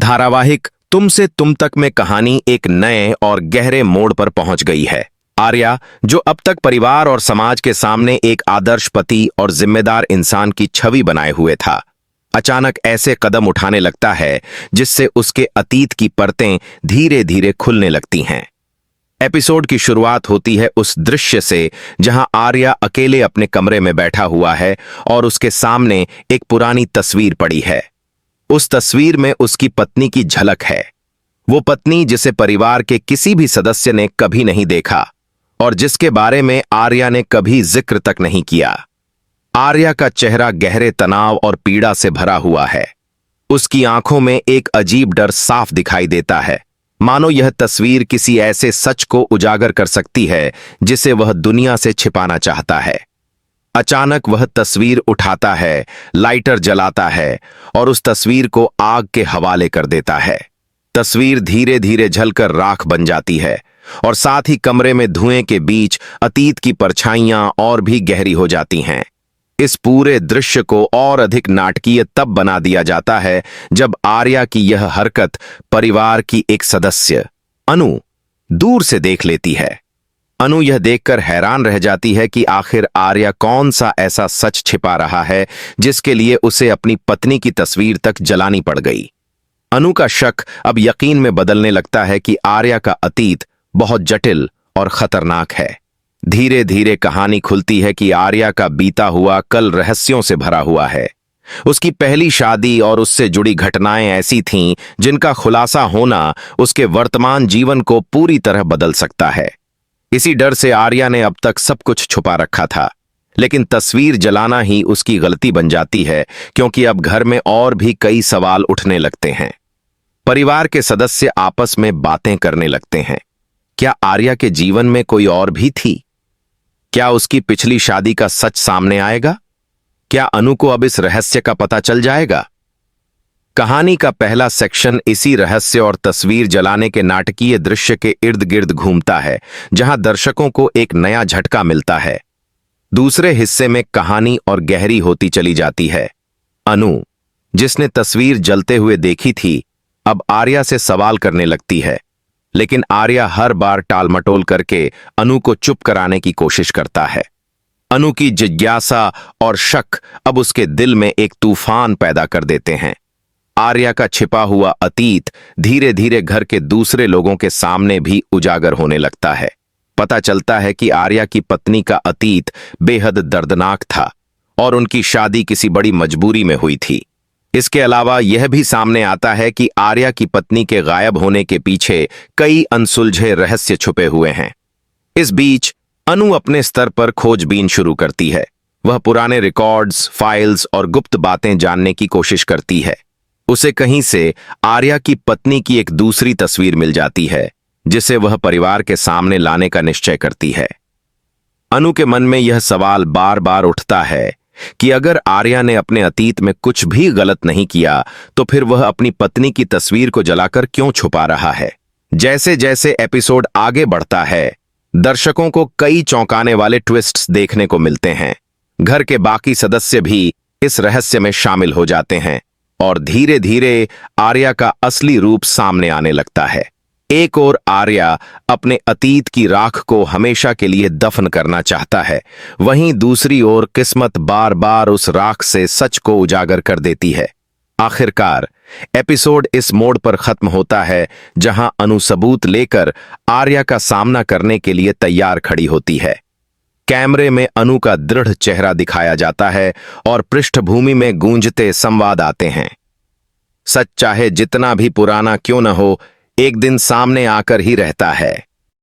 धारावाहिक तुमसे तुम तक में कहानी एक नए और गहरे मोड़ पर पहुंच गई है। आर्या, जो अब तक परिवार और समाज के सामने एक आदर्श पति और जिम्मेदार इंसान की छवि बनाए हुए था, अचानक ऐसे कदम उठाने लगता है जिससे उसके अतीत की परतें धीरे धीरे खुलने लगती हैं। एपिसोड की शुरुआत होती है उस दृश्य से जहां आर्या अकेले अपने कमरे में बैठा हुआ है और उसके सामने एक पुरानी तस्वीर पड़ी है। उस तस्वीर में उसकी पत्नी की झलक है, वो पत्नी जिसे परिवार के किसी भी सदस्य ने कभी नहीं देखा और जिसके बारे में आर्या ने कभी जिक्र तक नहीं किया। आर्या का चेहरा गहरे तनाव और पीड़ा से भरा हुआ है। उसकी आंखों में एक अजीब डर साफ दिखाई देता है, मानो यह तस्वीर किसी ऐसे सच को उजागर कर सकती है जिसे वह दुनिया से छिपाना चाहता है। अचानक वह तस्वीर उठाता है, लाइटर जलाता है और उस तस्वीर को आग के हवाले कर देता है। तस्वीर धीरे धीरे जलकर राख बन जाती है और साथ ही कमरे में धुएं के बीच अतीत की परछाइयां और भी गहरी हो जाती हैं। इस पूरे दृश्य को और अधिक नाटकीय तब बना दिया जाता है जब आर्या की यह हरकत परिवार की एक सदस्य अनु दूर से देख लेती है। अनु यह देखकर हैरान रह जाती है कि आखिर आर्या कौन सा ऐसा सच छिपा रहा है जिसके लिए उसे अपनी पत्नी की तस्वीर तक जलानी पड़ गई। अनु का शक अब यकीन में बदलने लगता है कि आर्या का अतीत बहुत जटिल और खतरनाक है। धीरे धीरे कहानी खुलती है कि आर्या का बीता हुआ कल रहस्यों से भरा हुआ है। उसकी पहली शादी और उससे जुड़ी घटनाएं ऐसी थीं जिनका खुलासा होना उसके वर्तमान जीवन को पूरी तरह बदल सकता है। इसी डर से आर्या ने अब तक सब कुछ छुपा रखा था, लेकिन तस्वीर जलाना ही उसकी गलती बन जाती है, क्योंकि अब घर में और भी कई सवाल उठने लगते हैं। परिवार के सदस्य आपस में बातें करने लगते हैं। क्या आर्या के जीवन में कोई और भी थी? क्या उसकी पिछली शादी का सच सामने आएगा? क्या अनु को अब इस रहस्य का पता चल जाएगा? कहानी का पहला सेक्शन इसी रहस्य और तस्वीर जलाने के नाटकीय दृश्य के इर्द गिर्द घूमता है, जहां दर्शकों को एक नया झटका मिलता है। दूसरे हिस्से में कहानी और गहरी होती चली जाती है। अनु, जिसने तस्वीर जलते हुए देखी थी, अब आर्या से सवाल करने लगती है, लेकिन आर्या हर बार टालमटोल करके अनु को चुप कराने की कोशिश करता है। अनु की जिज्ञासा और शक अब उसके दिल में एक तूफान पैदा कर देते हैं। आर्या का छिपा हुआ अतीत धीरे धीरे घर के दूसरे लोगों के सामने भी उजागर होने लगता है। पता चलता है कि आर्या की पत्नी का अतीत बेहद दर्दनाक था और उनकी शादी किसी बड़ी मजबूरी में हुई थी। इसके अलावा यह भी सामने आता है कि आर्या की पत्नी के गायब होने के पीछे कई अनसुलझे रहस्य छुपे हुए हैं। इस बीच अनु अपने स्तर पर खोजबीन शुरू करती है। वह पुराने रिकॉर्ड्स, फाइल्स और गुप्त बातें जानने की कोशिश करती है। उसे कहीं से आर्या की पत्नी की एक दूसरी तस्वीर मिल जाती है, जिसे वह परिवार के सामने लाने का निश्चय करती है। अनु के मन में यह सवाल बार बार उठता है कि अगर आर्या ने अपने अतीत में कुछ भी गलत नहीं किया, तो फिर वह अपनी पत्नी की तस्वीर को जलाकर क्यों छुपा रहा है। जैसे जैसे एपिसोड आगे बढ़ता है, दर्शकों को कई चौंकाने वाले ट्विस्ट्स देखने को मिलते हैं। घर के बाकी सदस्य भी इस रहस्य में शामिल हो जाते हैं और धीरे धीरे आर्या का असली रूप सामने आने लगता है। एक ओर आर्या अपने अतीत की राख को हमेशा के लिए दफन करना चाहता है, वहीं दूसरी ओर किस्मत बार बार उस राख से सच को उजागर कर देती है। आखिरकार एपिसोड इस मोड़ पर खत्म होता है जहां अनु सबूत लेकर आर्या का सामना करने के लिए तैयार खड़ी होती है। कैमरे में अनु का दृढ़ चेहरा दिखाया जाता है और पृष्ठभूमि में गूंजते संवाद आते हैं। सच चाहे जितना भी पुराना क्यों न हो, एक दिन सामने आकर ही रहता है।